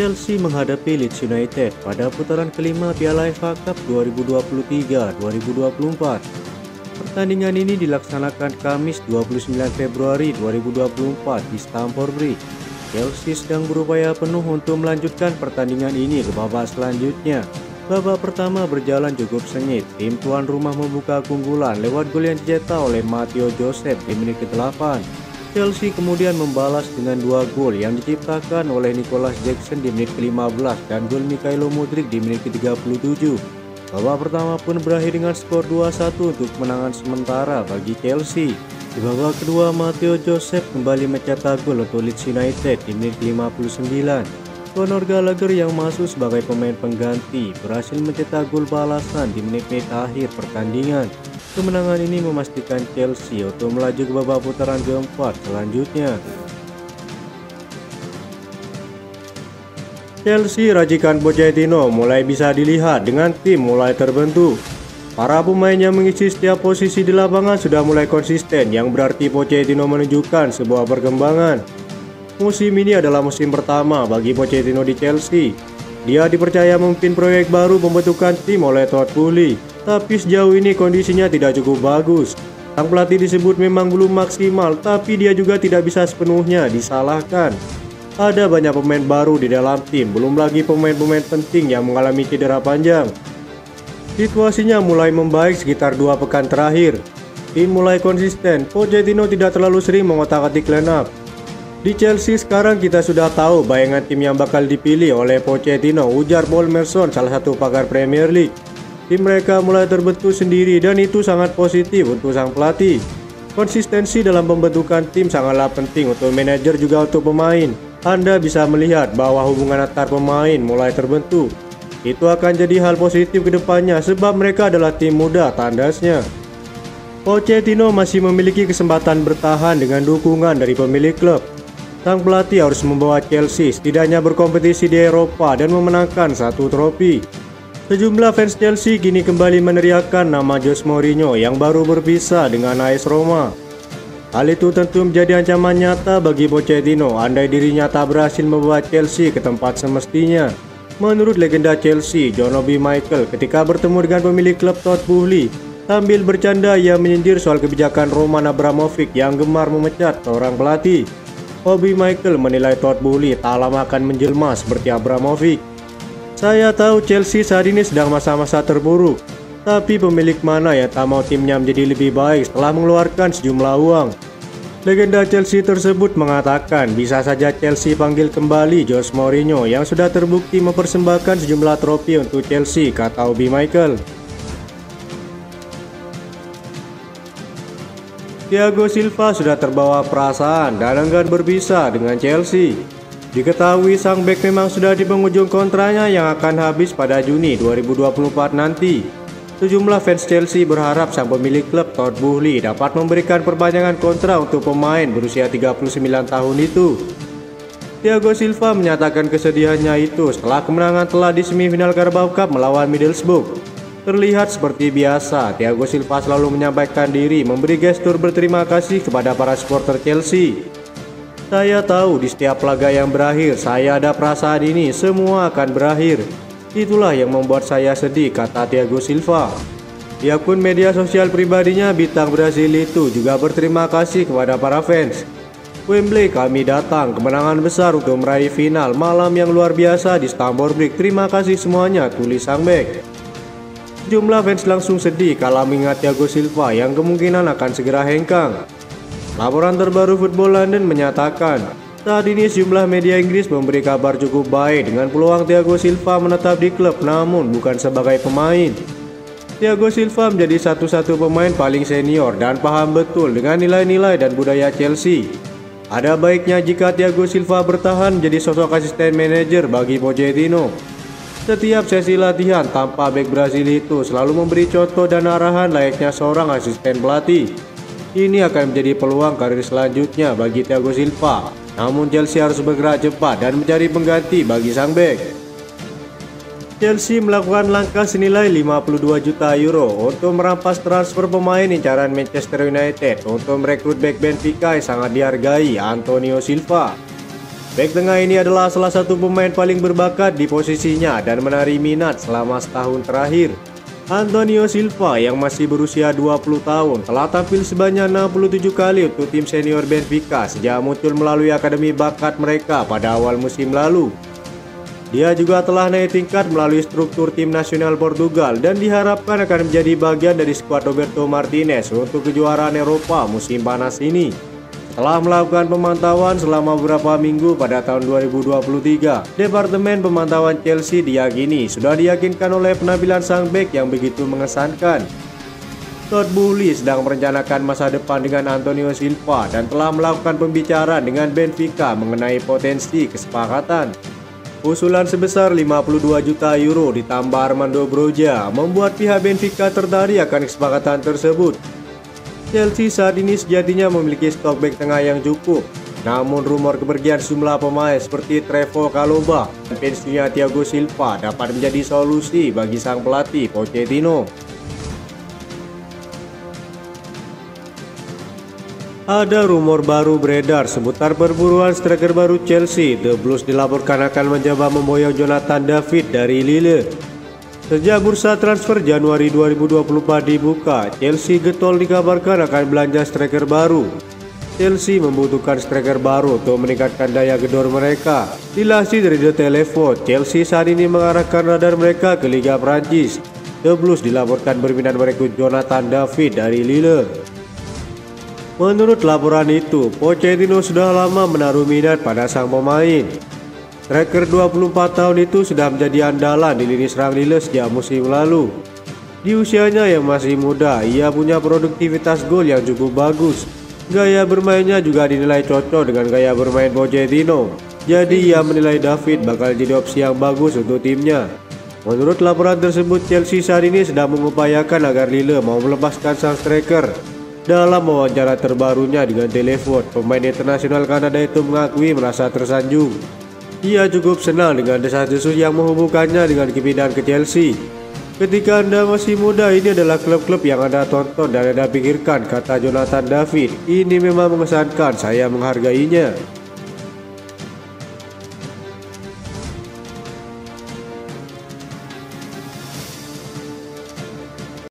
Chelsea menghadapi Leeds United pada putaran kelima Piala FA Cup 2023-2024. Pertandingan ini dilaksanakan Kamis 29 Februari 2024 di Stamford Bridge. Chelsea sedang berupaya penuh untuk melanjutkan pertandingan ini ke babak selanjutnya. Babak pertama berjalan cukup sengit. Tim tuan rumah membuka keunggulan lewat gol yang dicetak oleh Mateo Joseph di menit ke-8. Chelsea kemudian membalas dengan 2 gol yang diciptakan oleh Nicolas Jackson di menit ke-15 dan gol Mikhailo Mudryk di menit ke-37. Babak pertama pun berakhir dengan skor 2-1 untuk kemenangan sementara bagi Chelsea. Di babak kedua, Mateo Joseph kembali mencetak gol untuk Leeds United di menit ke-59. Conor Gallagher yang masuk sebagai pemain pengganti berhasil mencetak gol balasan di menit-menit akhir pertandingan. Kemenangan ini memastikan Chelsea untuk melaju ke babak putaran keempat selanjutnya. Chelsea racikan Pochettino mulai bisa dilihat dengan tim mulai terbentuk. Para pemain yang mengisi setiap posisi di lapangan sudah mulai konsisten, yang berarti Pochettino menunjukkan sebuah perkembangan. Musim ini adalah musim pertama bagi Pochettino di Chelsea. Dia dipercaya memimpin proyek baru pembentukan tim oleh Todd Boehly. Tapi sejauh ini kondisinya tidak cukup bagus. Sang pelatih disebut memang belum maksimal, tapi dia juga tidak bisa sepenuhnya disalahkan. Ada banyak pemain baru di dalam tim, belum lagi pemain-pemain penting yang mengalami cedera panjang. Situasinya mulai membaik sekitar 2 pekan terakhir. Tim mulai konsisten, Pochettino tidak terlalu sering mengotak-atik line up. Di Chelsea sekarang kita sudah tahu bayangan tim yang bakal dipilih oleh Pochettino, ujar Paul Merson, salah satu pakar Premier League. Tim mereka mulai terbentuk sendiri dan itu sangat positif untuk sang pelatih. Konsistensi dalam pembentukan tim sangatlah penting untuk manajer juga untuk pemain. Anda bisa melihat bahwa hubungan antar pemain mulai terbentuk. Itu akan jadi hal positif ke depannya sebab mereka adalah tim muda, tandasnya. Pochettino masih memiliki kesempatan bertahan dengan dukungan dari pemilik klub. Sang pelatih harus membawa Chelsea setidaknya berkompetisi di Eropa dan memenangkan 1 trofi. Sejumlah fans Chelsea kini kembali meneriakkan nama Jose Mourinho yang baru berpisah dengan AS Roma. Hal itu tentu menjadi ancaman nyata bagi Pochettino andai dirinya tak berhasil membawa Chelsea ke tempat semestinya. Menurut legenda Chelsea, John Obi Mikel, ketika bertemu dengan pemilik klub Todd Boehly, sambil bercanda ia menyindir soal kebijakan Roman Abramovich yang gemar memecat seorang pelatih. Obi Mikel menilai Todd Boehly tak lama akan menjelma seperti Abramovich. Saya tahu Chelsea saat ini sedang masa-masa terburuk, tapi pemilik mana yang tak mau timnya menjadi lebih baik setelah mengeluarkan sejumlah uang? Legenda Chelsea tersebut mengatakan bisa saja Chelsea panggil kembali Jose Mourinho yang sudah terbukti mempersembahkan sejumlah trofi untuk Chelsea, kata Obi Mikel. Thiago Silva sudah terbawa perasaan dan enggan berpisah dengan Chelsea. Diketahui sang bek memang sudah di penghujung kontraknya yang akan habis pada Juni 2024 nanti. Sejumlah fans Chelsea berharap sang pemilik klub Todd Boehly dapat memberikan perpanjangan kontrak untuk pemain berusia 39 tahun itu. Thiago Silva menyatakan kesedihannya itu setelah kemenangan telah di semifinal Carabao Cup melawan Middlesbrough. Terlihat seperti biasa, Thiago Silva selalu menyampaikan diri memberi gestur berterima kasih kepada para supporter Chelsea. Saya tahu di setiap laga yang berakhir, saya ada perasaan ini, semua akan berakhir. Itulah yang membuat saya sedih, kata Thiago Silva. Di akun media sosial pribadinya, bintang Brasil itu juga berterima kasih kepada para fans. Wembley kami datang, kemenangan besar untuk meraih final, malam yang luar biasa di Stamford Bridge. Terima kasih semuanya, tulis sang bek. Sejumlah fans langsung sedih kala mengingat Thiago Silva yang kemungkinan akan segera hengkang. Laporan terbaru Football London menyatakan, saat ini sejumlah media Inggris memberi kabar cukup baik dengan peluang Thiago Silva menetap di klub namun bukan sebagai pemain. Thiago Silva menjadi satu-satu pemain paling senior dan paham betul dengan nilai-nilai dan budaya Chelsea. Ada baiknya jika Thiago Silva bertahan menjadi sosok asisten manajer bagi Pochettino. Setiap sesi latihan tanpa bek Brasil itu selalu memberi contoh dan arahan layaknya seorang asisten pelatih. Ini akan menjadi peluang karir selanjutnya bagi Thiago Silva. Namun Chelsea harus bergerak cepat dan mencari pengganti bagi sang bek. Chelsea melakukan langkah senilai 52 juta euro untuk merampas transfer pemain incaran Manchester United untuk merekrut bek Benfica yang sangat dihargai, Antonio Silva. Bek tengah ini adalah salah satu pemain paling berbakat di posisinya dan menarik minat selama setahun terakhir. Antonio Silva yang masih berusia 20 tahun telah tampil sebanyak 67 kali untuk tim senior Benfica sejak muncul melalui akademi bakat mereka pada awal musim lalu. Dia juga telah naik tingkat melalui struktur tim nasional Portugal dan diharapkan akan menjadi bagian dari skuad Roberto Martinez untuk kejuaraan Eropa musim panas ini. Setelah melakukan pemantauan selama beberapa minggu pada tahun 2023, Departemen Pemantauan Chelsea diyakini sudah diyakinkan oleh penampilan sang bek yang begitu mengesankan. Todd Boehly sedang merencanakan masa depan dengan Antonio Silva dan telah melakukan pembicaraan dengan Benfica mengenai potensi kesepakatan. Usulan sebesar 52 juta euro ditambah Armando Broja membuat pihak Benfica tertarik akan kesepakatan tersebut. Chelsea saat ini sejatinya memiliki stok bek tengah yang cukup. Namun rumor kepergian sejumlah pemain seperti Trevoh Chalobah dan pensiunnya Thiago Silva dapat menjadi solusi bagi sang pelatih Pochettino. Ada rumor baru beredar seputar perburuan striker baru Chelsea. The Blues dilaporkan akan mencoba memboyong Jonathan David dari Lille. Sejak bursa transfer Januari 2024 dibuka, Chelsea getol dikabarkan akan belanja striker baru. Chelsea membutuhkan striker baru untuk meningkatkan daya gedor mereka. Dilansir dari The Telephone, Chelsea saat ini mengarahkan radar mereka ke Liga Prancis. The Blues dilaporkan berminat merekrut Jonathan David dari Lille. Menurut laporan itu, Pochettino sudah lama menaruh minat pada sang pemain. Striker 24 tahun itu sudah menjadi andalan di lini serang Lille sejak musim lalu. Di usianya yang masih muda, ia punya produktivitas gol yang cukup bagus. Gaya bermainnya juga dinilai cocok dengan gaya bermain Pochettino. Jadi ia menilai David bakal jadi opsi yang bagus untuk timnya. Menurut laporan tersebut, Chelsea saat ini sedang mengupayakan agar Lille mau melepaskan sang striker. Dalam wawancara terbarunya dengan Telephone, pemain internasional Kanada itu mengakui merasa tersanjung. Ia cukup senang dengan desas-desus yang menghubungkannya dengan kepindahan ke Chelsea. Ketika Anda masih muda, ini adalah klub-klub yang Anda tonton dan Anda pikirkan, kata Jonathan David. Ini memang mengesankan, saya menghargainya.